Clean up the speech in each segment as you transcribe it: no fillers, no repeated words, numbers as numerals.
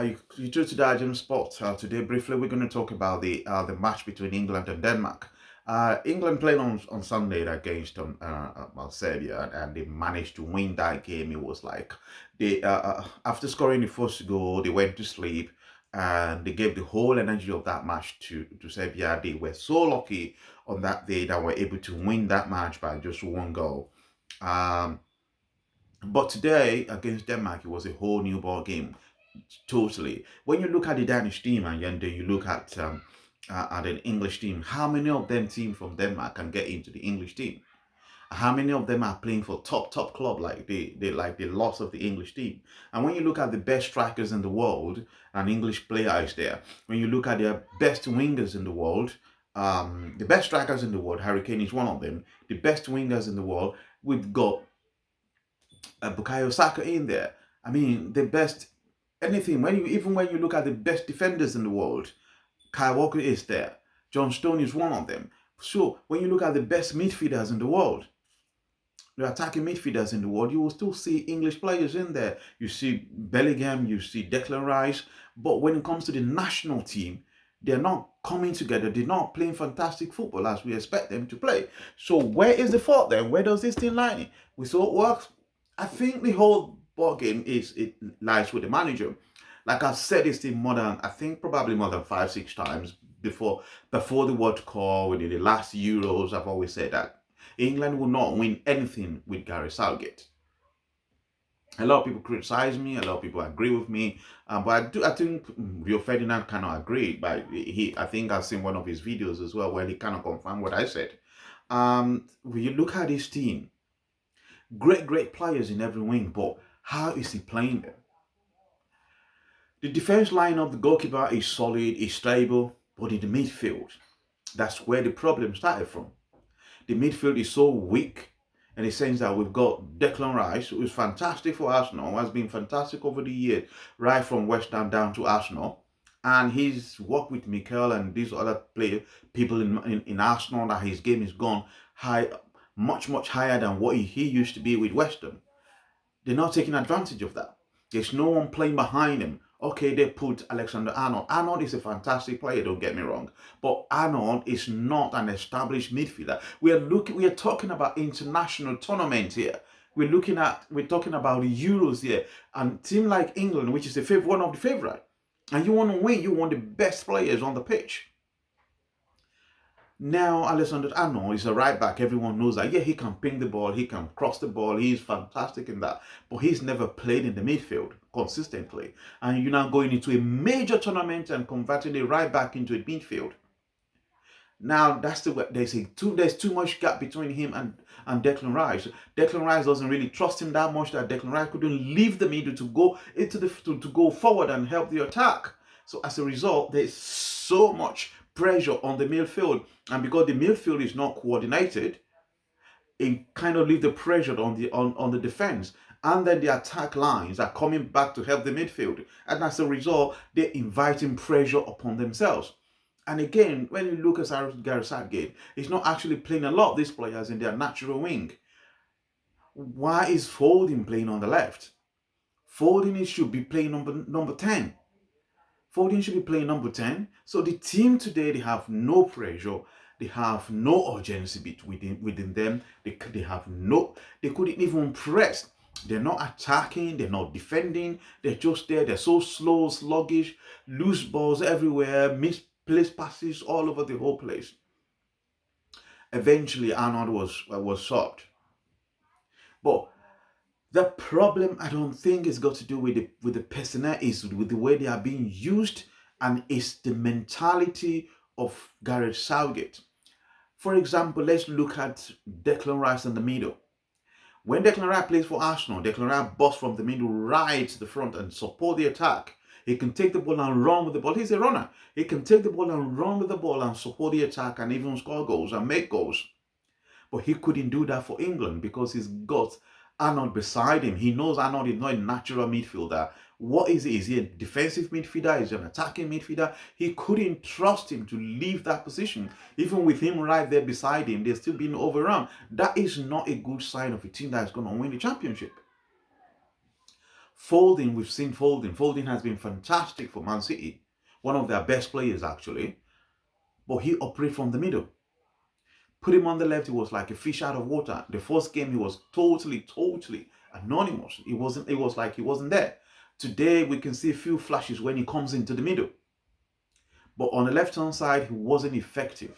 You to the Agent Sport. Today, briefly, we're going to talk about the match between England and Denmark. England played on Sunday against Serbia, and they managed to win that game. It was like they after scoring the first goal, they went to sleep, and they gave the whole energy of that match to Serbia. They were so lucky on that day that were able to win that match by just one goal. Um, but today against Denmark, it was a whole new ball game. Totally. When you look at the Danish team and then you look at an English team, how many of them team from Denmark can get into the English team? How many of them are playing for top club like the loss of the English team? And when you look at the best strikers in the world, an English player is there. When you look at their best wingers in the world, the best strikers in the world, Harry Kane is one of them. The best wingers in the world, we've got Bukayo Saka in there. I mean, the best anything. When you look at the best defenders in the world, Kyle Walker is there. John Stone is one of them. So when you look at the best midfielders in the world, the attacking midfielders in the world, you will still see English players in there. You see Bellingham, you see Declan Rice. But when it comes to the national team, they're not coming together. They're not playing fantastic football as we expect them to play. So where is the fault then? Where does this thing lie? We saw it works. I think the whole ball game it lies with the manager. Like I've said this thing I think probably more than 5, 6 times before the World Cup, within the last Euros. I've always said that England will not win anything with Gareth Southgate. A lot of people criticize me. A lot of people agree with me, but I think Rio Ferdinand cannot agree. But I think I've seen one of his videos as well where he kind of confirmed what I said. When you look at his team, great players in every wing, but how is he playing them? The defense line of the goalkeeper is solid, is stable, but in the midfield, that's where the problem started from. The midfield is so weak in the sense that we've got Declan Rice, who is fantastic for Arsenal, has been fantastic over the years, right from West Ham down to Arsenal. And he's worked with Mikel and these other people in Arsenal, that his game is gone high, much higher than what he used to be with West Ham. They're not taking advantage of that. There's no one playing behind him. Okay, they put Alexander-Arnold. Arnold is a fantastic player, don't get me wrong. But Arnold is not an established midfielder. We are talking about international tournament here. We're talking about the Euros here. And team like England, which is one of the favorite. And you want to win, you want the best players on the pitch. Now, Alexander-Arnold is a right back. Everyone knows that. Yeah, he can ping the ball, he can cross the ball, he's fantastic in that. But he's never played in the midfield consistently. And you're now going into a major tournament and converting a right back into a midfield. Now, there's too much gap between him and Declan Rice. Declan Rice doesn't really trust him that much that Declan Rice couldn't leave the middle to go to go forward and help the attack. So as a result, there's so much pressure on the midfield, and because the midfield is not coordinated, it kind of leaves the pressure on the defense, and then the attack lines are coming back to help the midfield, and as a result, they're inviting pressure upon themselves. And again, when you look at Gareth Southgate, he's not actually playing a lot of these players in their natural wing. Why is Foden playing on the left? Foden should be playing number 10. Foden should be playing number 10. So the team today, they have no pressure. They have no urgency within them. They couldn't even press. They're not attacking. They're not defending. They're just there. They're so slow, sluggish, loose balls everywhere, misplaced passes all over the whole place. Eventually, Arnold was subbed. But the problem, I don't think, is got to do with the personnel, is with the way they are being used, and it's the mentality of Gareth Southgate. For example, let's look at Declan Rice in the middle. When Declan Rice plays for Arsenal, Declan Rice busts from the middle right to the front and support the attack. He can take the ball and run with the ball. He's a runner. He can take the ball and run with the ball and support the attack and even score goals and make goals. But he couldn't do that for England because he's got Arnold beside him. He knows Arnold is not a natural midfielder. What is he? Is he a defensive midfielder? Is he an attacking midfielder? He couldn't trust him to leave that position. Even with him right there beside him, they're still being overrun. That is not a good sign of a team that is going to win the championship. Folding, we've seen Folding. Folding has been fantastic for Man City, one of their best players actually. But he operates from the middle. Put him on the left, he was like a fish out of water. The first game, he was totally anonymous. It wasn't. It was like he wasn't there. Today, we can see a few flashes when he comes into the middle. But on the left-hand side, he wasn't effective.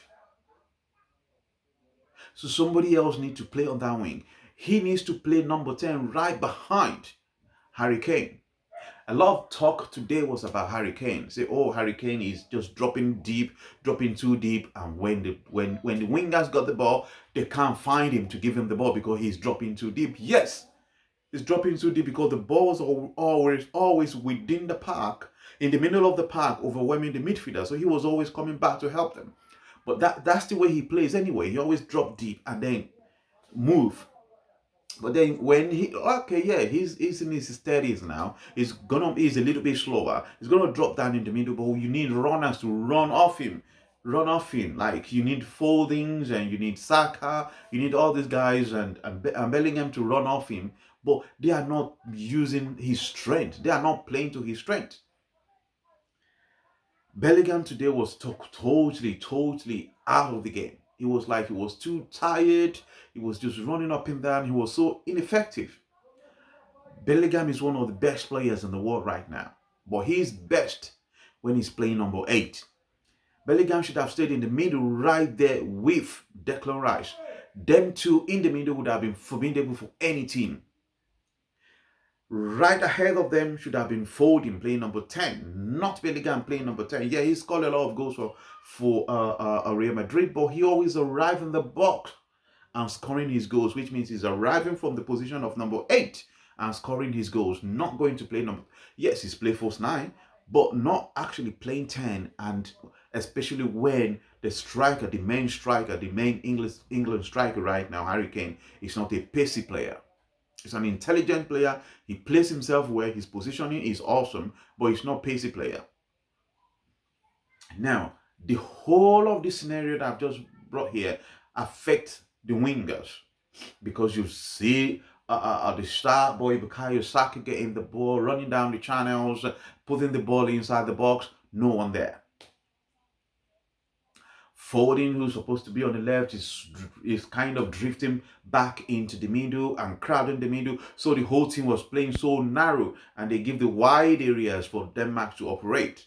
So somebody else needs to play on that wing. He needs to play number 10 right behind Harry Kane. A lot of talk today was about Harry Kane. Say, oh, Harry Kane is just dropping deep, dropping too deep, and when the wingers got the ball, they can't find him to give him the ball because he's dropping too deep. Yes, he's dropping too deep because the balls are always within the park, in the middle of the park, overwhelming the midfielder. So he was always coming back to help them. But that's the way he plays anyway. He always drop deep and then move. But then when he's in his 30s now. He's a little bit slower. He's gonna drop down in the middle, but you need runners to run off him. Like you need Foldings and you need Saka, you need all these guys and Bellingham to run off him. But they are not using his strength. They are not playing to his strength. Bellingham today was totally out of the game. It was like he was too tired. He was just running up and down. He was so ineffective. Bellingham is one of the best players in the world right now. But he's best when he's playing number 8. Bellingham should have stayed in the middle right there with Declan Rice. Them two in the middle would have been formidable for any team. Right ahead of them should have been Foden playing number 10, not Bellingham playing number 10. Yeah, he scored a lot of goals for Real Madrid, but he always arrived in the box and scoring his goals, which means he's arriving from the position of number 8 and scoring his goals, not going to play number. Yes, he's played false 9, but not actually playing 10, and especially when the striker, the main England striker right now, Harry Kane, is not a pacey player. He's an intelligent player. He plays himself well. His positioning is awesome, but he's not pacey player. Now, the whole of this scenario that I've just brought here affects the wingers, because you see the star boy Bukayo Saka getting the ball, running down the channels, putting the ball inside the box. No one there. Foden, who's supposed to be on the left, is kind of drifting back into the middle and crowding the middle. So the whole team was playing so narrow, and they give the wide areas for Denmark to operate.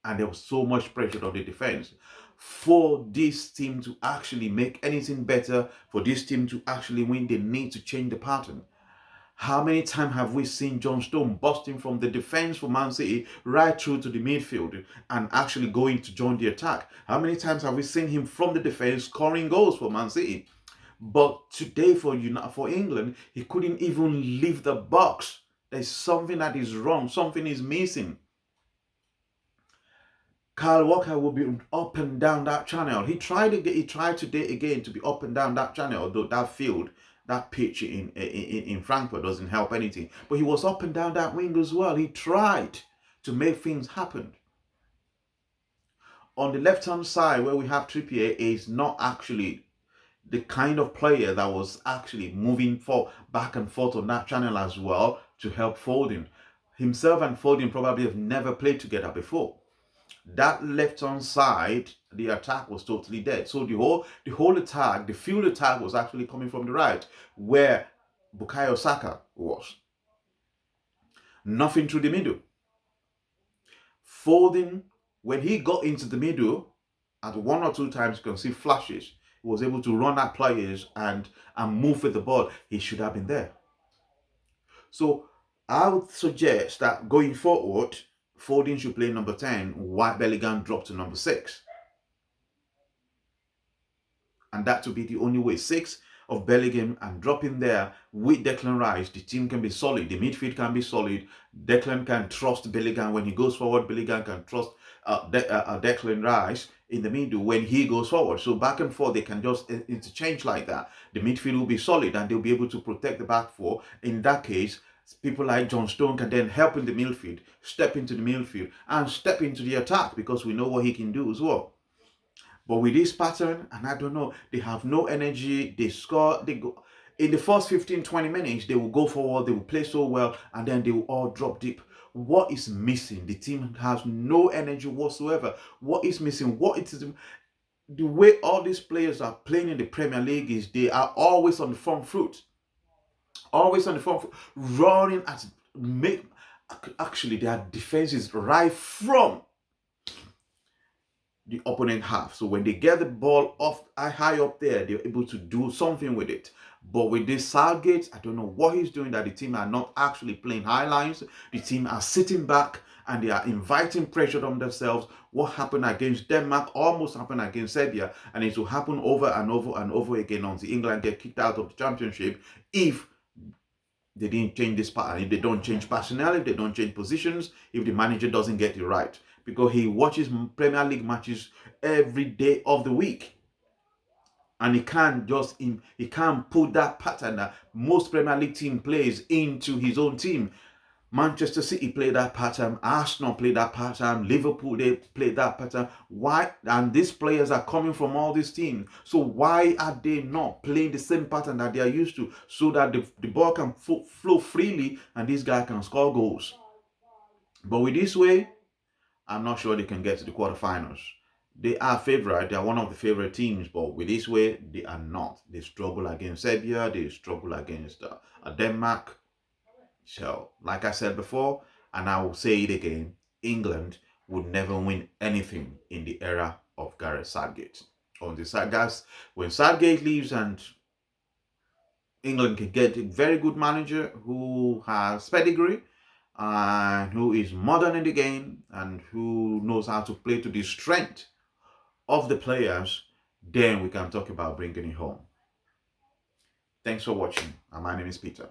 And there was so much pressure on the defense. For this team to actually make anything better, for this team to actually win, they need to change the pattern. How many times have we seen John Stone busting from the defense for Man City right through to the midfield and actually going to join the attack? How many times have we seen him from the defense scoring goals for Man City? But today for England, he couldn't even leave the box. There's something that is wrong. Something is missing. Kyle Walker will be up and down that channel. He tried today again to be up and down that channel, although that field, that pitch in Frankfurt doesn't help anything. But he was up and down that wing as well. He tried to make things happen. On the left-hand side, where we have Trippier, is not actually the kind of player that was actually moving back and forth on that channel as well to help Foden. Himself and Foden probably have never played together before. That left-hand side, the attack was totally dead. So the whole attack, the field attack, was actually coming from the right, where Bukayo Saka was. Nothing through the middle. Foden, when he got into the middle, at 1 or 2 times you can see flashes. He was able to run at players and move with the ball. He should have been there. So I would suggest that going forward, Foden should play number 10, while Bellingham dropped to number 6. And that would be the only way. 6 of Bellingham and dropping there with Declan Rice, the team can be solid. The midfield can be solid. Declan can trust Bellingham when he goes forward. Bellingham can trust Declan Rice in the middle when he goes forward. So back and forth, they can just interchange like that. The midfield will be solid and they'll be able to protect the back four. In that case, people like John Stone can then help in the midfield, step into the midfield and step into the attack, because we know what he can do as well. But with this pattern, and I don't know, they have no energy, they score, they go. In the first 15, 20 minutes, they will go forward, they will play so well, and then they will all drop deep. What is missing? The team has no energy whatsoever. What is missing? What it is the way all these players are playing in the Premier League is they are always on the front foot, always on the front foot, running at make. Actually, their defense is right from the opponent half. So when they get the ball off high up there, they're able to do something with it. But with this Southgate, I don't know what he's doing, that the team are not actually playing high lines. The team are sitting back and they are inviting pressure on themselves. What happened against Denmark almost happened against Serbia, and it will happen over and over and over again until England get kicked out of the championship if they didn't change this pattern, if they don't change personnel, if they don't change positions, if the manager doesn't get it right. Because he watches Premier League matches every day of the week. And he can't put that pattern that most Premier League team plays into his own team. Manchester City play that pattern, Arsenal play that pattern, Liverpool, they play that pattern. Why? And these players are coming from all these teams. So why are they not playing the same pattern that they are used to, so that the ball can flow freely and this guy can score goals? But with this way, I'm not sure they can get to the quarterfinals. They are favorite. They are one of the favorite teams, but with this way, they are not. They struggle against Serbia. They struggle against Denmark. So, like I said before, and I will say it again, England would never win anything in the era of Gareth Southgate. On the Southgate, when Southgate leaves and England can get a very good manager who has pedigree and who is modern in the game and who knows how to play to the strength of the players, then we can talk about bringing it home. Thanks for watching. And my name is Peter.